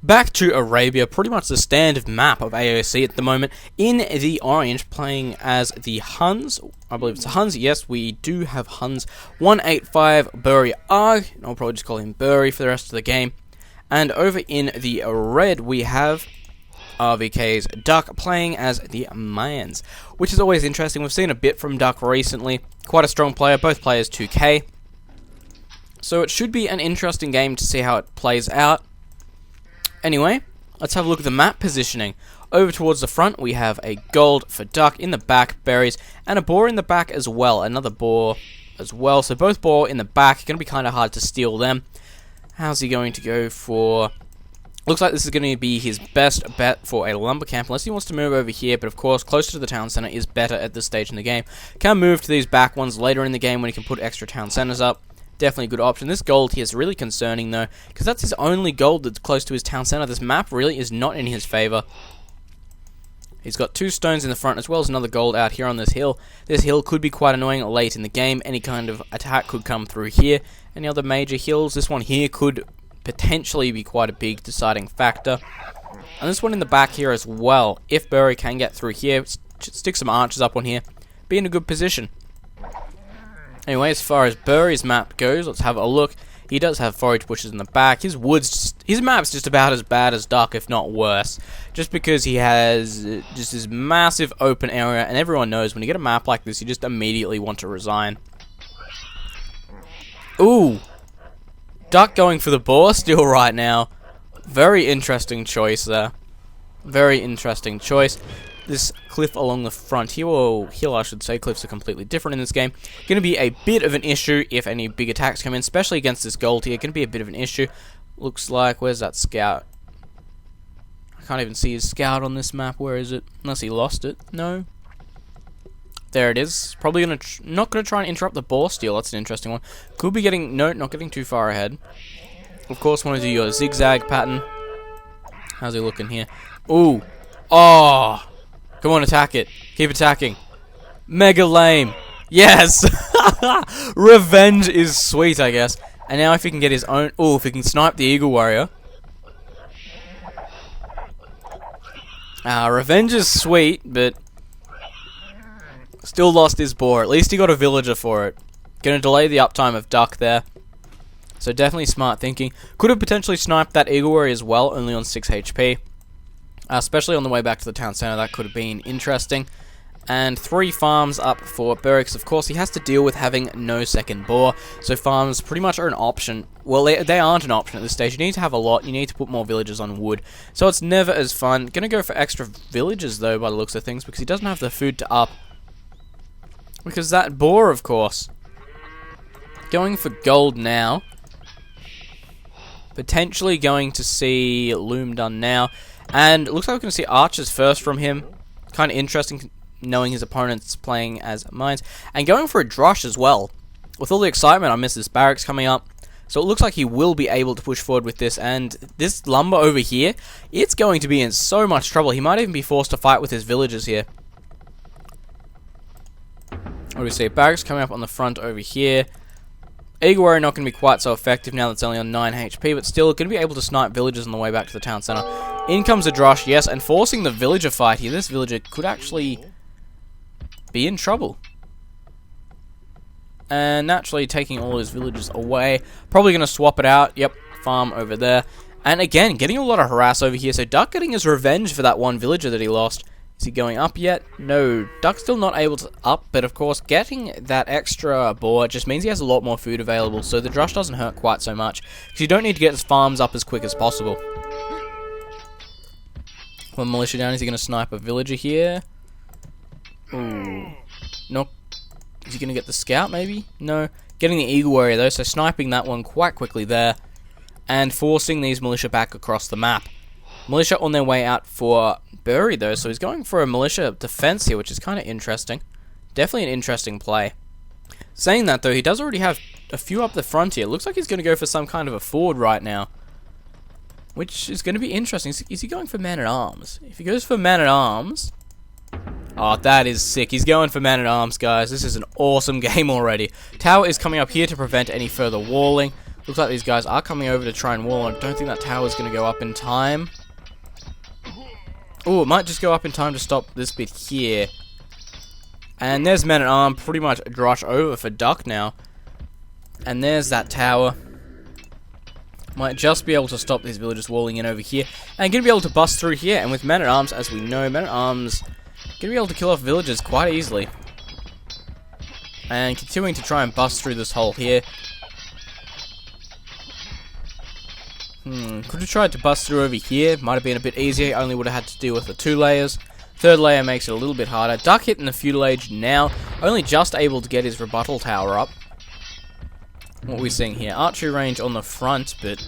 Back to Arabia, pretty much the standard map of AOC at the moment. In the orange, playing as the Huns. I believe it's the Huns. Yes, we do have Huns. 185 Bury Arg. I'll probably just call him Bury for the rest of the game. And over in the red, we have RVK's Duck playing as the Mayans, which is always interesting. We've seen a bit from Duck recently. Quite a strong player. Both players 2k. So it should be an interesting game to see how it plays out. Anyway, let's have a look at the map positioning. Over towards the front, we have a gold for Duck. In the back, berries, and a boar in the back as well. Another boar as well. So both boar in the back. Going to be kind of hard to steal them. How's he going to go for... Looks like this is going to be his best bet for a lumber camp, unless he wants to move over here. But of course, closer to the town center is better at this stage in the game. Can move to these back ones later in the game when he can put extra town centers up. Definitely a good option. This gold here is really concerning though, because that's his only gold that's close to his town center. This map really is not in his favor. He's got 2 stones in the front as well as another gold out here on this hill. This hill could be quite annoying late in the game. Any kind of attack could come through here. Any other major hills? This one here could potentially be quite a big deciding factor. And this one in the back here as well. If Bury can get through here, stick some archers up on here, be in a good position. Anyway, as far as Bury's map goes, let's have a look. He does have forage bushes in the back. His map's just about as bad as Duck, if not worse. Just because he has just this massive open area, and everyone knows when you get a map like this, you just immediately want to resign. Ooh! Duck going for the boar still right now. Very interesting choice there. Very interesting choice. This cliff along the front here, or hill I should say, cliffs are completely different in this game. Going to be a bit of an issue if any big attacks come in, especially against this gold here. Going to be a bit of an issue. Looks like, where's that scout? I can't even see his scout on this map. Where is it? Unless he lost it. No. There it is. Probably not going to try and interrupt the boar steal. That's an interesting one. Could be getting, no, not getting too far ahead. Of course, want to do your zigzag pattern. How's he looking here? Ooh. Oh. Come on, attack it. Keep attacking. Mega lame. Yes! Revenge is sweet, I guess. And now if he can get his own... Oh, if he can snipe the Eagle Warrior. Revenge is sweet, but... Still lost his boar. At least he got a villager for it. Gonna delay the uptime of Duck there. So definitely smart thinking. Could have potentially sniped that Eagle Warrior as well, only on 6 HP. Especially on the way back to the town center, that could have been interesting. And 3 farms up for Barracks. Of course, he has to deal with having no second boar. So farms pretty much are an option. Well, they aren't an option at this stage. You need to have a lot. You need to put more villagers on wood. So it's never as fun. Gonna go for extra villagers, though, by the looks of things, because he doesn't have the food to up. Because that boar, of course. Going for gold now. Potentially going to see Loom done now. And it looks like we're going to see archers first from him. Kind of interesting knowing his opponent's playing as mines. And going for a drosh as well. With all the excitement, I miss this barracks coming up. So it looks like he will be able to push forward with this. And this lumber over here, it's going to be in so much trouble. He might even be forced to fight with his villagers here. What do we see? Barracks coming up on the front over here. Eagle Warrior not going to be quite so effective now that's only on 9 HP, but still going to be able to snipe villagers on the way back to the town center. In comes a drosh, yes, and forcing the villager fight here. This villager could actually be in trouble. And naturally taking all his villagers away. Probably going to swap it out. Yep, farm over there. And again, getting a lot of harass over here. So Duck getting his revenge for that one villager that he lost. Is he going up yet? No. Duck's still not able to up, but of course, getting that extra boar just means he has a lot more food available, so the drosh doesn't hurt quite so much, because you don't need to get his farms up as quick as possible. One militia down, is he going to snipe a villager here? Ooh. Nope. Is he going to get the scout, maybe? No. Getting the Eagle Warrior, though, so sniping that one quite quickly there, and forcing these militia back across the map. Militia on their way out for Bury, though, so he's going for a militia defense here, which is kind of interesting. Definitely an interesting play. Saying that, though, he does already have a few up the front here. Looks like he's going to go for some kind of a ford right now, which is going to be interesting. Is he going for man-at-arms? If he goes for man-at-arms... Oh, that is sick. He's going for man-at-arms, guys. This is an awesome game already. Tower is coming up here to prevent any further walling. Looks like these guys are coming over to try and wall. I don't think that tower's going to go up in time. Oh, it might just go up in time to stop this bit here. And there's Men-at-Arms pretty much rush over for Duck now. And there's that tower. Might just be able to stop these villagers walling in over here. And going to be able to bust through here. And with Men-at-Arms, as we know, Men-at-Arms going to be able to kill off villagers quite easily. And continuing to try and bust through this hole here. Could have tried to bust through over here. Might have been a bit easier. Only would have had to deal with the 2 layers. Third layer makes it a little bit harder. Duck hitting the futilage now. Only just able to get his rebuttal tower up. What are we seeing here? Archery range on the front, but...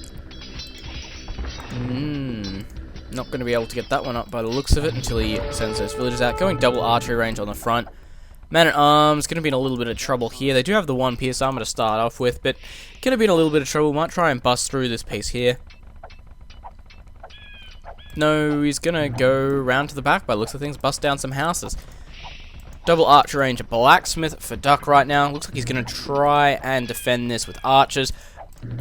not going to be able to get that one up by the looks of it until he sends those villagers out. Going double archery range on the front. Man-at-Arms going to be in a little bit of trouble here. They do have the 1 pierce armor to start off with, but going to be in a little bit of trouble. Might try and bust through this piece here. No, he's going to go round to the back by the looks of things. Bust down some houses. Double archer range blacksmith for Duck right now. Looks like he's going to try and defend this with archers.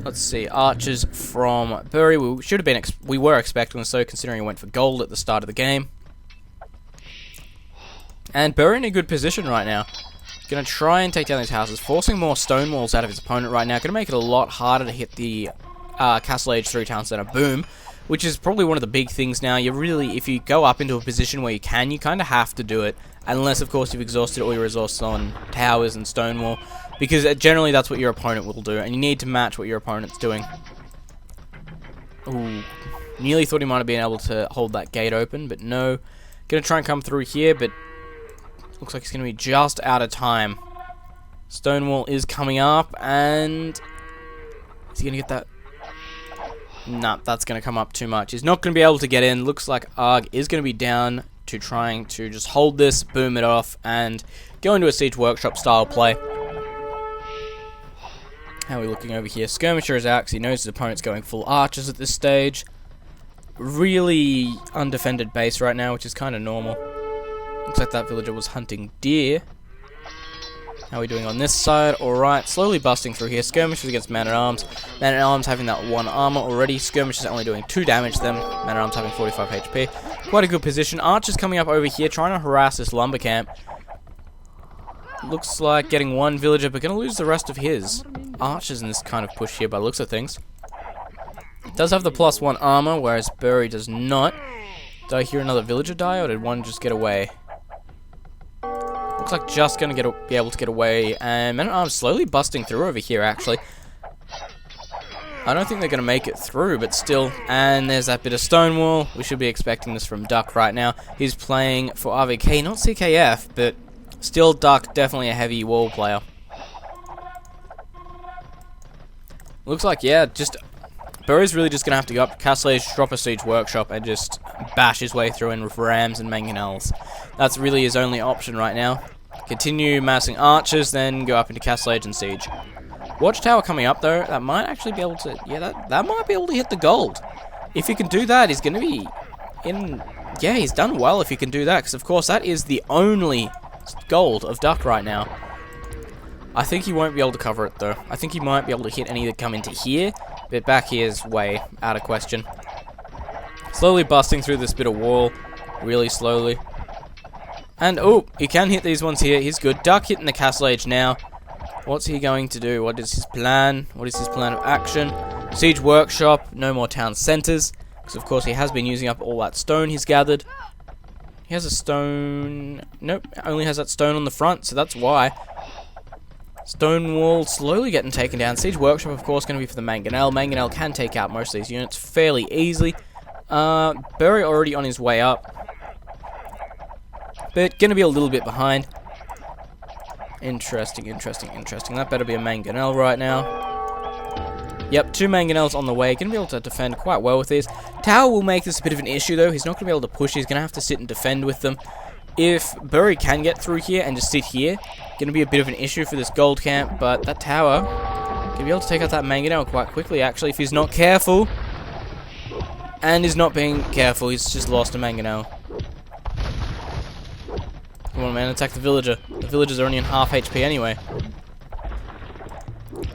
Let's see, archers from Bury. We were expecting this, so considering he went for gold at the start of the game. And Bury in a good position right now. Going to try and take down these houses, forcing more stone walls out of his opponent right now. Going to make it a lot harder to hit the Castle Age 3 Town Center boom, which is probably one of the big things now. You really, if you go up into a position where you kind of have to do it, unless of course you've exhausted all your resources on towers and stone wall, because generally that's what your opponent will do, and you need to match what your opponent's doing. Ooh, nearly thought he might have been able to hold that gate open, but no. Going to try and come through here, but looks like he's going to be just out of time. Stonewall is coming up, and is he going to get that? Nah, that's going to come up too much. He's not going to be able to get in. Looks like Arg is going to be down to trying to just hold this, boom it off, and go into a Siege Workshop style play. How are we looking over here? Skirmisher is out because he knows his opponent's going full archers at this stage. Really undefended base right now, which is kind of normal. Looks like that villager was hunting deer. How are we doing on this side? Alright, slowly busting through here. Skirmishers against Man-at-Arms. Man-at-Arms having that 1 armor already. Skirmishers only doing 2 damage to them. Man-at-Arms having 45 HP. Quite a good position. Archers coming up over here, trying to harass this lumber camp. Looks like getting 1 villager, but going to lose the rest of his. Archers in this kind of push here by the looks of things. Does have the +1 armor, whereas Bury does not. Did I hear another villager die, or did one just get away? Looks like just going to be able to get away, and Man-at-Arms slowly busting through over here, actually. I don't think they're going to make it through, but still. And there's that bit of stonewall. We should be expecting this from Duck right now. He's playing for RVK, not CKF, but still Duck, definitely a heavy wall player. Looks like, yeah, just Bury's really just going to have to go up to Castle Age, drop a Siege Workshop, and just bash his way through in with rams and mangonels. That's really his only option right now. Continue massing archers, then go up into Castle Age and Siege. Watchtower coming up, though. That might actually be able to... Yeah, that might be able to hit the gold. If he can do that, he's going to be in... Yeah, he's done well if he can do that, because, of course, that is the only gold of Duck right now. I think he won't be able to cover it, though. I think he might be able to hit any that come into here, but back here is way out of question. Slowly busting through this bit of wall. Really slowly. And, oh, he can hit these ones here. He's good. Duck hitting the Castle Age now. What's he going to do? What is his plan? What is his plan of action? Siege Workshop. No more town centers. Because, of course, he has been using up all that stone he's gathered. He has a stone... Nope, only has that stone on the front, so that's why. Stone wall slowly getting taken down. Siege Workshop, of course, going to be for the Mangonel. Mangonel can take out most of these units fairly easily. Bury already on his way up. But going to be a little bit behind. Interesting. That better be a Mangonel right now. Yep, 2 Mangonels on the way. Going to be able to defend quite well with these. Tower will make this a bit of an issue, though. He's not going to be able to push. He's going to have to sit and defend with them. If Bury can get through here and just sit here, going to be a bit of an issue for this gold camp, but that tower going to be able to take out that Mangonel quite quickly, actually, if he's not careful. And he's not being careful. He's just lost a Mangonel. Come on, man, attack the villager. The villagers are only in half HP anyway.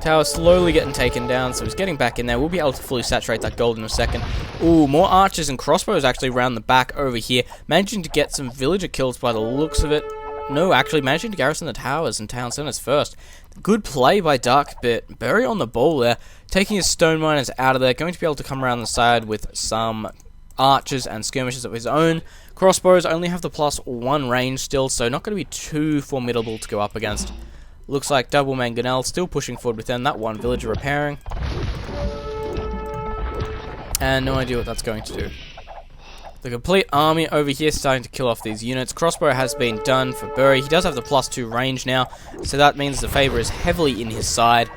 Tower slowly getting taken down, so he's getting back in there. We'll be able to fully saturate that gold in a second. Ooh, more archers and crossbows actually around the back over here. Managing to get some villager kills by the looks of it. No, actually managing to garrison the towers and town centers first. Good play by Duck, but very on the ball there. Taking his stone miners out of there. Going to be able to come around the side with some archers and skirmishers of his own. Crossbows only have the +1 range still, so not going to be too formidable to go up against. Looks like double mangonel still pushing forward within that one villager repairing. And no idea what that's going to do. The complete army over here starting to kill off these units. Crossbow has been done for Bury. He does have the +2 range now, so that means the favour is heavily in his side.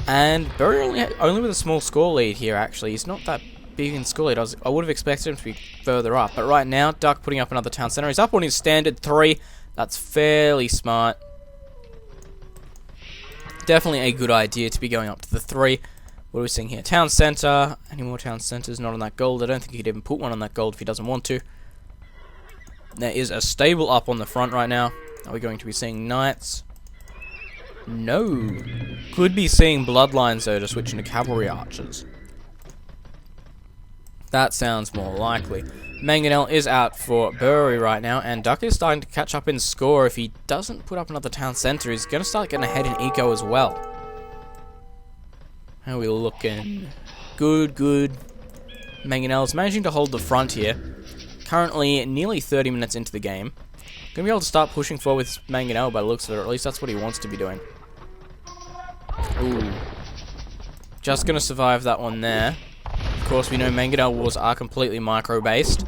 And Bury only with a small score lead here, actually. He's not that big in score lead. I would have expected him to be further up. But right now, Duck putting up another town centre. He's up on his standard 3. That's fairly smart. Definitely a good idea to be going up to the 3. What are we seeing here? Town centre. Any more town centres? Not on that gold. I don't think he could even put one on that gold if he doesn't want to. There is a stable up on the front right now. Are we going to be seeing knights? No. Could be seeing bloodlines though to switch into cavalry archers. That sounds more likely. Mangonel is out for Bury right now, and Duck is starting to catch up in score. If he doesn't put up another town centre, he's going to start getting ahead in eco as well. How are we looking? Good, good. Mangonel's managing to hold the front here. Currently nearly 30 minutes into the game. Going to be able to start pushing forward with Mangonel by the looks of it, or at least that's what he wants to be doing. Ooh. Just going to survive that one there. Of course, we know Mangonel wars are completely micro-based.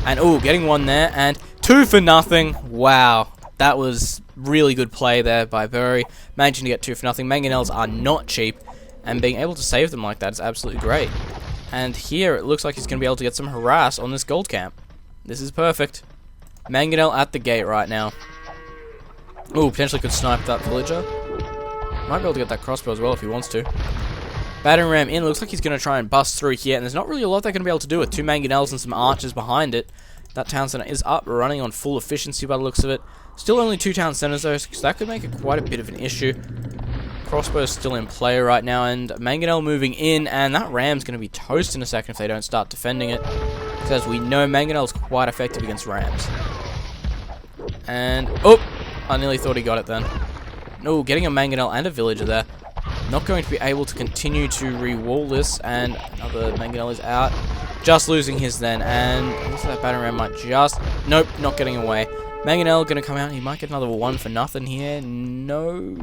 And, ooh, getting one there, and 2 for nothing. Wow, that was really good play there by Bury. Managing to get 2 for nothing. Mangonels are not cheap, and being able to save them like that is absolutely great. And here, it looks like he's going to be able to get some harass on this gold camp. This is perfect. Mangonel at the gate right now. Ooh, potentially could snipe that villager. Might be able to get that crossbow as well if he wants to. Battering ram in. Looks like he's going to try and bust through here, and there's not really a lot they're going to be able to do with 2 mangonels and some archers behind it. That town centre is up, running on full efficiency by the looks of it. Still only 2 town centres though, so that could make it quite a bit of an issue. Crossbow's still in play right now, and Mangonel moving in, and that ram's going to be toast in a second if they don't start defending it. Because as we know, Mangonel's quite effective against rams. And, oh! I nearly thought he got it then. No, getting a Mangonel and a villager there. Not going to be able to continue to re-wall this, and another Mangonel is out. Just losing his then, and looks like that battering ram might just... Nope, not getting away. Mangonel going to come out, he might get another 1 for nothing here. No...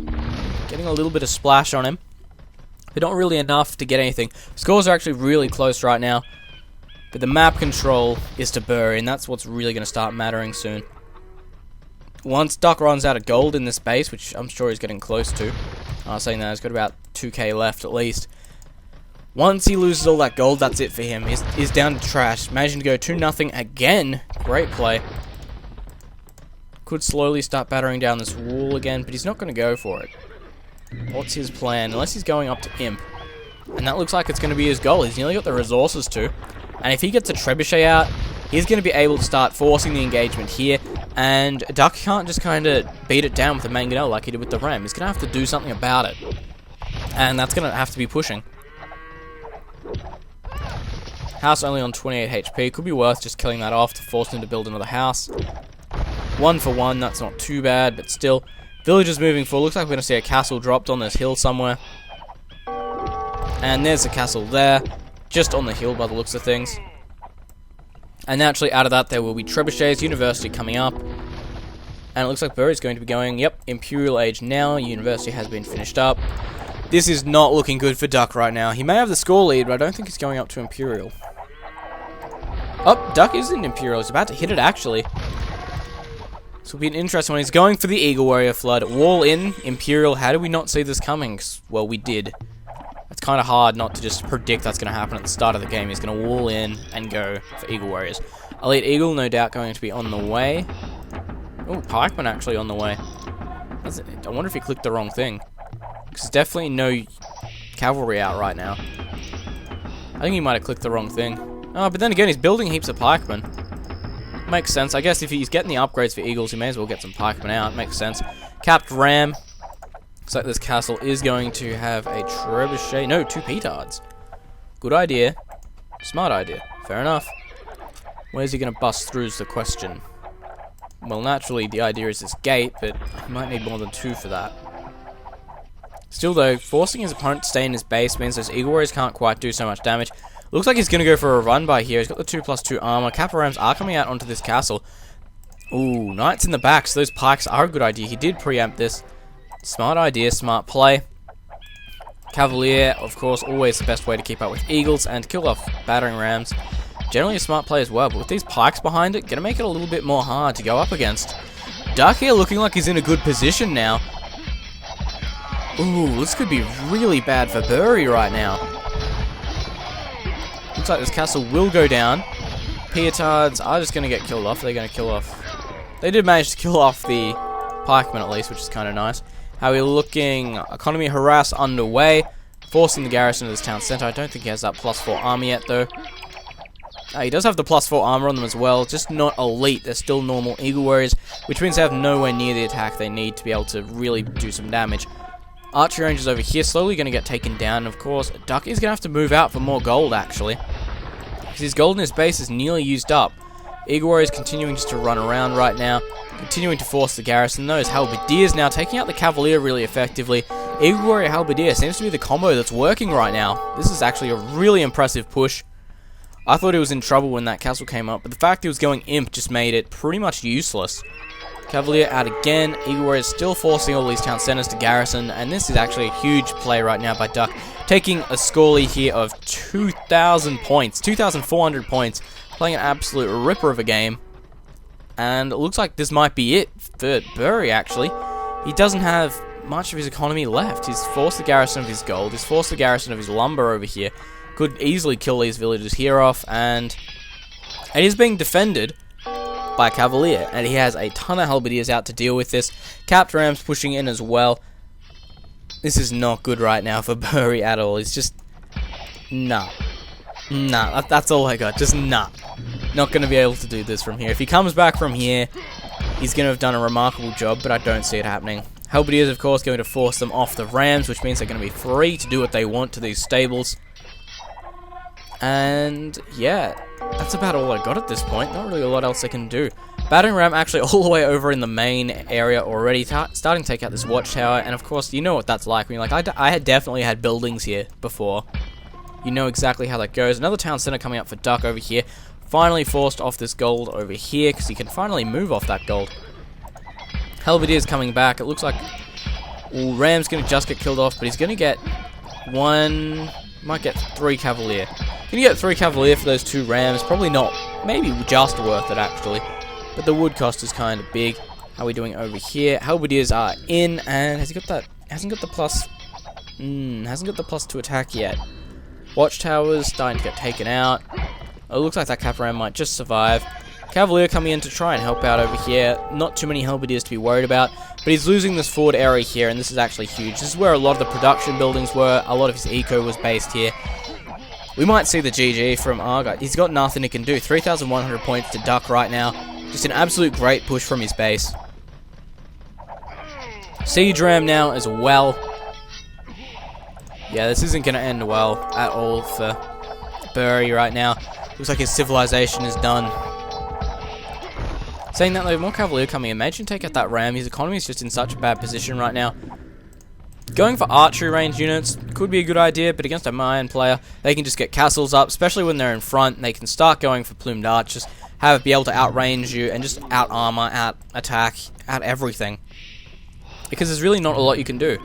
Getting a little bit of splash on him, but not really enough to get anything. Scores are actually really close right now, but the map control is to Bury, and that's what's really going to start mattering soon. Once Duck runs out of gold in this base, which I'm sure he's getting close to, saying that he's got about 2k left at least. Once he loses all that gold, that's it for him. He's down to trash. Managing to go 2-0 again. Great play. Could slowly start battering down this wall again, but he's not going to go for it. What's his plan? Unless he's going up to Imp. And that looks like it's going to be his goal. He's nearly got the resources to. And if he gets a Trebuchet out, he's going to be able to start forcing the engagement here. And Duck can't just kind of beat it down with the Mangonel like he did with the Ram. He's going to have to do something about it. And that's going to have to be pushing. House only on 28 HP. Could be worth just killing that off to force him to build another house. 1 for 1. That's not too bad, but still... Villagers moving forward. Looks like we're going to see a castle dropped on this hill somewhere. And there's a castle there. Just on the hill by the looks of things. And naturally out of that there will be Trebuchets, University coming up. And it looks like Bury's going to be going, yep, Imperial Age now. University has been finished up. This is not looking good for Duck right now. He may have the score lead, but I don't think he's going up to Imperial. Oh, Duck is in Imperial. He's about to hit it actually. This will be an interesting one. He's going for the Eagle Warrior Flood. Wall in, Imperial. How did we not see this coming? Well, we did. It's kind of hard not to just predict that's going to happen at the start of the game. He's going to wall in and go for Eagle Warriors. Elite Eagle, no doubt, going to be on the way. Oh, Pikeman actually on the way. I wonder if he clicked the wrong thing. Because there's definitely no cavalry out right now. I think he might have clicked the wrong thing. Oh, but then again, he's building heaps of pikemen. Makes sense. I guess if he's getting the upgrades for Eagles, he may as well get some pikemen out. Makes sense. Capped Ram. Looks like this castle is going to have a trebuchet. No, 2 petards. Good idea. Smart idea. Fair enough. Where's he going to bust through is the question. Well, naturally, the idea is this gate, but he might need more than 2 for that. Still, though, forcing his opponent to stay in his base means those Eagle Warriors can't quite do so much damage. Looks like he's going to go for a run by here. He's got the 2+2 armor. Caparams are coming out onto this castle. Ooh, Knights in the back, so those pikes are a good idea. He did preempt this. Smart idea, smart play. Cavalier, of course, always the best way to keep up with Eagles and kill off battering rams. Generally a smart play as well, but with these pikes behind it, gonna make it a little bit more hard to go up against. Duck here looking like he's in a good position now. Ooh, this could be really bad for Bury right now. Looks like this castle will go down. Petards are just gonna get killed off. They're gonna kill off. They did manage to kill off the pikemen at least, which is kind of nice. How are we looking? Economy harass underway, forcing the garrison to this town centre. I don't think he has that +4 armor yet, though. He does have the +4 armor on them as well, just not elite. They're still normal Eagle Warriors, which means they have nowhere near the attack they need to be able to really do some damage. Archery Rangers over here, slowly going to get taken down. And of course, Duck is going to have to move out for more gold, actually, because his gold in his base is nearly used up. Eagle Warriors continuing just to run around right now, continuing to force the garrison. Those Halberdiers now taking out the Cavalier really effectively. Eagle Warrior Halberdier seems to be the combo that's working right now. This is actually a really impressive push. I thought he was in trouble when that castle came up, but the fact he was going imp just made it pretty much useless. Cavalier out again. Eagle Warrior is still forcing all these town centers to garrison, and this is actually a huge play right now by Duck, taking a score lead here of 2,000 points, 2,400 points, playing an absolute ripper of a game. And it looks like this might be it for Bury, actually. He doesn't have much of his economy left. He's forced the garrison of his gold, he's forced the garrison of his lumber over here. Could easily kill these villagers here off, and it is being defended by Cavalier, and he has a ton of halberdiers out to deal with this. Capped rams pushing in as well. This is not good right now for Bury at all. It's just nah, that's all I got. Just nah. Not going to be able to do this from here. If he comes back from here, he's going to have done a remarkable job, but I don't see it happening. Halberdiers, of course, going to force them off the rams, which means they're going to be free to do what they want to these stables. And yeah, that's about all I got at this point. Not really a lot else I can do. Battering ram actually all the way over in the main area already, starting to take out this watchtower. And of course, you know what that's like. When you're like, I had definitely had buildings here before. You know exactly how that goes. Another town center coming up for Duck over here. Finally forced off this gold over here, because he can finally move off that gold. Halberdier's coming back. It looks like Ram's going to just get killed off, but he's going to get one... Might get 3 Cavalier. Can you get 3 Cavalier for those 2 Rams? Probably not. Maybe just worth it, actually. But the wood cost is kind of big. How are we doing over here? Halberdiers are in, and has he got that? Hasn't got the plus... hasn't got the +2 attack yet. Watchtowers starting to get taken out. It looks like that Caparam might just survive. Cavalier coming in to try and help out over here. Not too many Halberdiers to be worried about, but he's losing this forward area here, and this is actually huge. This is where a lot of the production buildings were. A lot of his eco was based here. We might see the GG from Arga. He's got nothing he can do. 3,100 points to Duck right now. Just an absolute great push from his base. Siege Ram now as well. Yeah, this isn't going to end well at all for Bury right now. Looks like his civilization is done. Saying that though, more Cavalier coming in. Imagine take out that Ram. His economy is just in such a bad position right now. Going for archery range units could be a good idea, but against a Mayan player, they can just get castles up, especially when they're in front, and they can start going for plumed archers, be able to outrange you, and just out-armor, out-attack, out-everything. Because there's really not a lot you can do.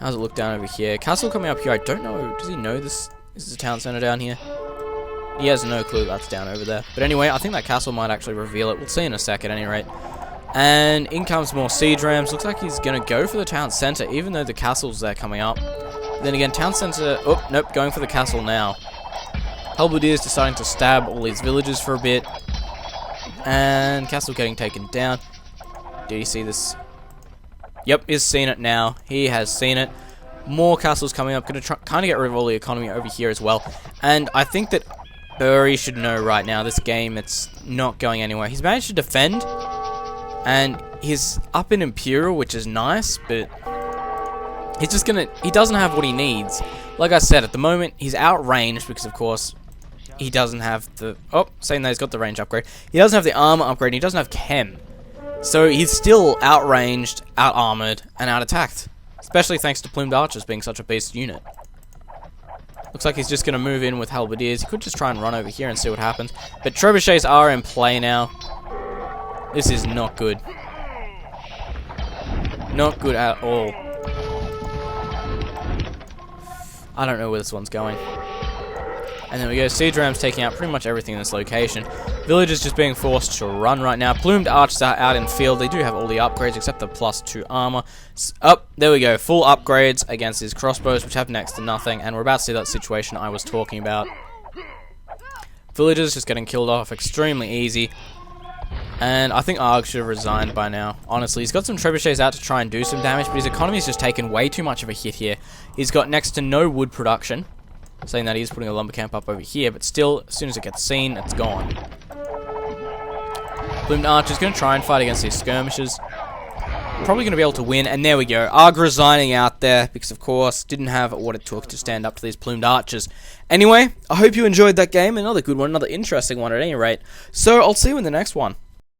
How's it look down over here? Castle coming up here, I don't know, does he know this? Is a town center down here? He has no clue that's down over there. But anyway, I think that castle might actually reveal it. We'll see in a sec at any rate. And in comes more siege rams. Looks like he's going to go for the town center, even though the castle's there coming up. Then again, town center... Oh, nope, going for the castle now. Halberdier's deciding to stab all these villagers for a bit. And castle getting taken down. Did he see this? Yep, he's seen it now. He has seen it. More castles coming up. Going to try kind of get rid of all the economy over here as well. And I think that Bury should know right now, this game, it's not going anywhere. He's managed to defend, and he's up in Imperial, which is nice, but He's just gonna... He doesn't have what he needs. Like I said, at the moment, he's outranged because, of course, he doesn't have the... Oh, saying that he's got the range upgrade. He doesn't have the armor upgrade, and he doesn't have chem. So he's still outranged, out-armored, and out-attacked. Especially thanks to Plumed Archers being such a beast unit. Looks like he's just going to move in with Halberdiers. He could just try and run over here and see what happens. But Trebuchets are in play now. This is not good. Not good at all. I don't know where this one's going. And there we go. Siege Rams taking out pretty much everything in this location. Villagers just being forced to run right now. Plumed Archers are out in field. They do have all the upgrades except the +2 armor. There we go. Full upgrades against his crossbows, which have next to nothing. And we're about to see that situation I was talking about. Villagers just getting killed off extremely easy. And I think Arg should have resigned by now. Honestly, he's got some trebuchets out to try and do some damage, but his economy's just taken way too much of a hit here. He's got next to no wood production, saying that he's putting a lumber camp up over here, but still, as soon as it gets seen, it's gone. Plumed Archer's going to try and fight against these skirmishers. Probably going to be able to win, and there we go. Arg resigning out there, because of course, didn't have what it took to stand up to these Plumed Archers. Anyway, I hope you enjoyed that game. Another good one, another interesting one at any rate. So, I'll see you in the next one.